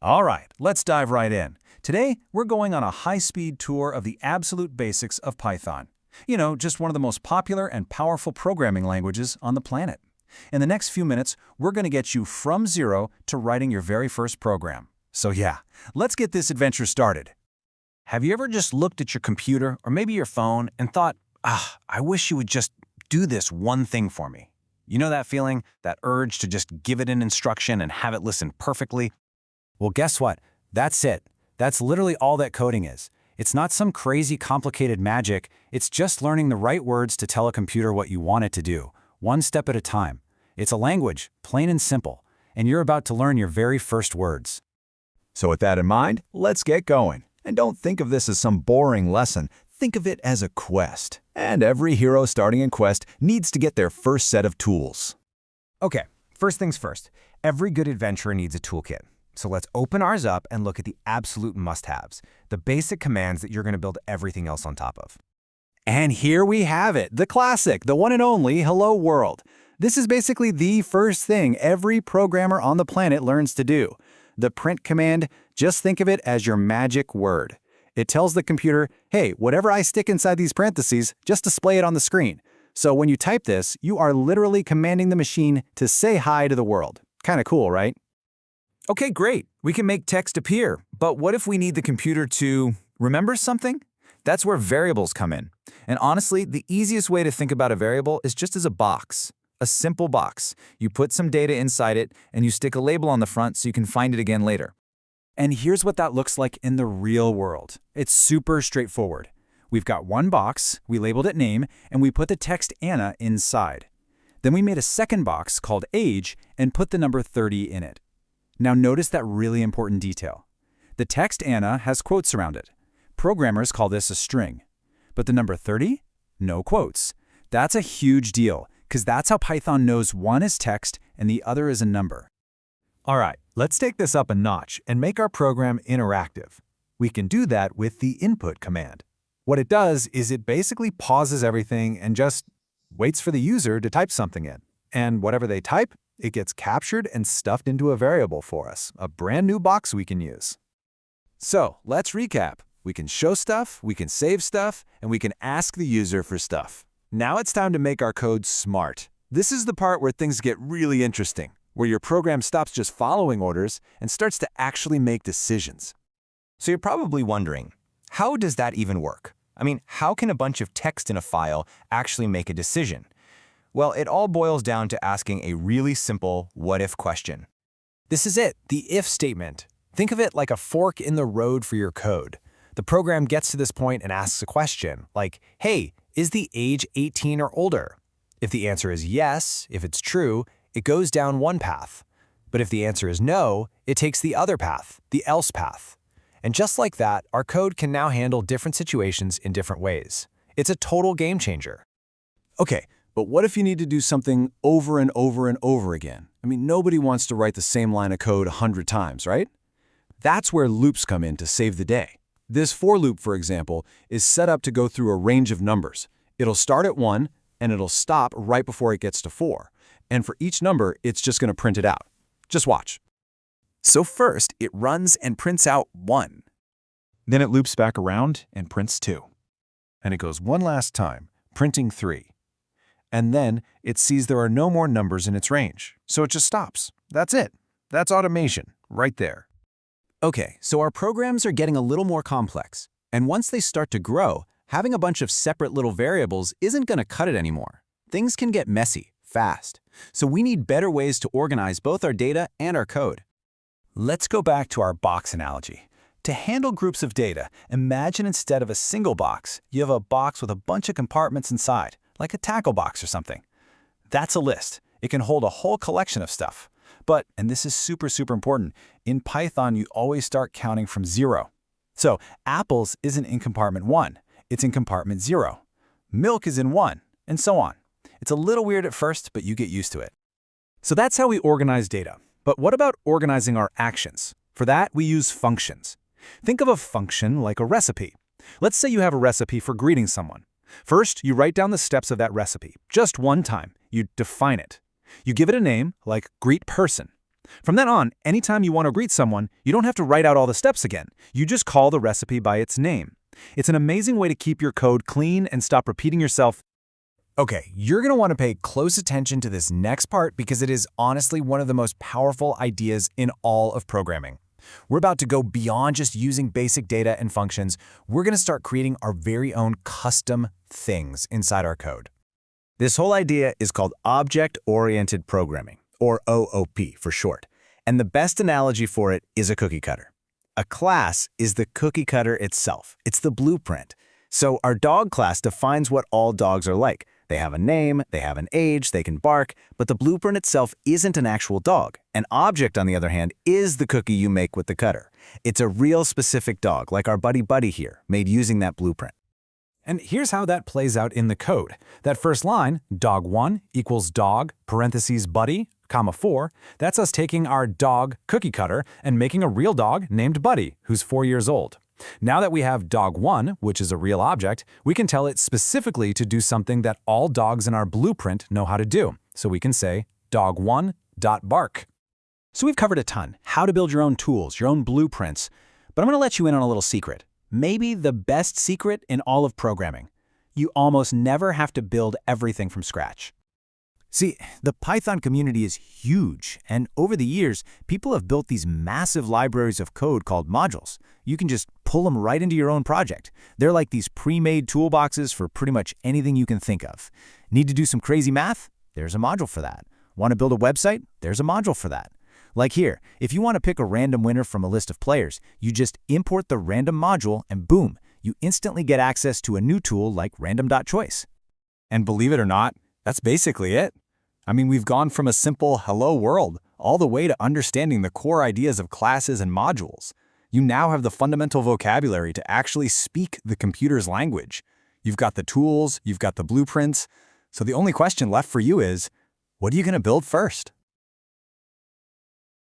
All right, let's dive right in. Today, we're going on a high-speed tour of the absolute basics of Python. You know, just one of the most popular and powerful programming languages on the planet. In the next few minutes, we're going to get you from zero to writing your very first program. So yeah, let's get this adventure started. Have you ever just looked at your computer or maybe your phone and thought, I wish you would just do this one thing for me? You know that feeling, that urge to just give it an instruction and have it listen perfectly? Well, guess what? That's it. That's literally all that coding is. It's not some crazy complicated magic. It's just learning the right words to tell a computer what you want it to do, one step at a time. It's a language, plain and simple, and you're about to learn your very first words. So with that in mind, let's get going. And don't think of this as some boring lesson. Think of it as a quest. And every hero starting a quest needs to get their first set of tools. Okay, first things first. Every good adventurer needs a toolkit. So let's open ours up and look at the absolute must-haves, the basic commands that you're going to build everything else on top of. And here we have it, the classic, the one and only Hello World. This is basically the first thing every programmer on the planet learns to do. The print command, just think of it as your magic word. It tells the computer, hey, whatever I stick inside these parentheses, just display it on the screen. So when you type this, you are literally commanding the machine to say hi to the world. Kind of cool, right? Okay, great. We can make text appear, but what if we need the computer to remember something? That's where variables come in. And honestly, the easiest way to think about a variable is just as a box. A simple box. You put some data inside it, and you stick a label on the front so you can find it again later. And here's what that looks like in the real world. It's super straightforward. We've got one box, we labeled it name, and we put the text Anna inside. Then we made a second box called age and put the number 30 in it. Now notice that really important detail. The text Anna has quotes around it. Programmers call this a string. But the number 30? No quotes. That's a huge deal, because that's how Python knows one is text and the other is a number. All right, let's take this up a notch and make our program interactive. We can do that with the input command. What it does is it basically pauses everything and just waits for the user to type something in. And whatever they type, it gets captured and stuffed into a variable for us, a brand new box we can use. So let's recap. We can show stuff, we can save stuff, and we can ask the user for stuff. Now it's time to make our code smart. This is the part where things get really interesting, where your program stops just following orders and starts to actually make decisions. So you're probably wondering, how does that even work? I mean, how can a bunch of text in a file actually make a decision? Well, it all boils down to asking a really simple what-if question. This is it, the if statement. Think of it like a fork in the road for your code. The program gets to this point and asks a question, like, hey, is the age 18 or older? If the answer is yes, if it's true, it goes down one path. But if the answer is no, it takes the other path, the else path. And just like that, our code can now handle different situations in different ways. It's a total game changer. Okay, but what if you need to do something over and over and over again? I mean, nobody wants to write the same line of code 100 times, right? That's where loops come in to save the day. This for loop, for example, is set up to go through a range of numbers. It'll start at 1, and it'll stop right before it gets to 4. And for each number, it's just going to print it out. Just watch. So first, it runs and prints out 1. Then it loops back around and prints 2. And it goes one last time, printing 3. And then it sees there are no more numbers in its range, so it just stops. That's it. That's automation, right there. Okay, so our programs are getting a little more complex. And once they start to grow, having a bunch of separate little variables isn't going to cut it anymore. Things can get messy, fast. So we need better ways to organize both our data and our code. Let's go back to our box analogy. To handle groups of data, imagine instead of a single box, you have a box with a bunch of compartments inside, like a tackle box or something. That's a list. It can hold a whole collection of stuff. But, and this is super important, in Python you always start counting from 0. So apples isn't in compartment 1, it's in compartment 0. Milk is in 1, and so on. It's a little weird at first, but you get used to it. So that's how we organize data. But what about organizing our actions? For that, we use functions. Think of a function like a recipe. Let's say you have a recipe for greeting someone. First, you write down the steps of that recipe, just one time. You define it. You give it a name, like greet person. From then on, anytime you want to greet someone, you don't have to write out all the steps again. You just call the recipe by its name. It's an amazing way to keep your code clean and stop repeating yourself. Okay, you're going to want to pay close attention to this next part because it is honestly one of the most powerful ideas in all of programming. We're about to go beyond just using basic data and functions. We're going to start creating our very own custom things inside our code. This whole idea is called Object-Oriented Programming, or OOP for short. And the best analogy for it is a cookie cutter. A class is the cookie cutter itself. It's the blueprint. So our dog class defines what all dogs are like. They have a name, they have an age, they can bark, but the blueprint itself isn't an actual dog. An object, on the other hand, is the cookie you make with the cutter. It's a real specific dog, like our buddy Buddy here, made using that blueprint. And here's how that plays out in the code. That first line, dog1 equals dog, parentheses buddy, comma 4, that's us taking our dog cookie cutter and making a real dog named Buddy, who's 4 years old. Now that we have dog1, which is a real object, we can tell it specifically to do something that all dogs in our blueprint know how to do. So we can say dog1.bark. So we've covered a ton, how to build your own tools, your own blueprints. But I'm going to let you in on a little secret. Maybe the best secret in all of programming. You almost never have to build everything from scratch. See, the Python community is huge, and over the years, people have built these massive libraries of code called modules. You can just pull them right into your own project. They're like these pre-made toolboxes for pretty much anything you can think of. Need to do some crazy math? There's a module for that. Want to build a website? There's a module for that. Like here, if you want to pick a random winner from a list of players, you just import the random module and boom, you instantly get access to a new tool like random.choice. And believe it or not, that's basically it. I mean, we've gone from a simple hello world all the way to understanding the core ideas of classes and modules. You now have the fundamental vocabulary to actually speak the computer's language. You've got the tools, you've got the blueprints. So the only question left for you is, what are you going to build first?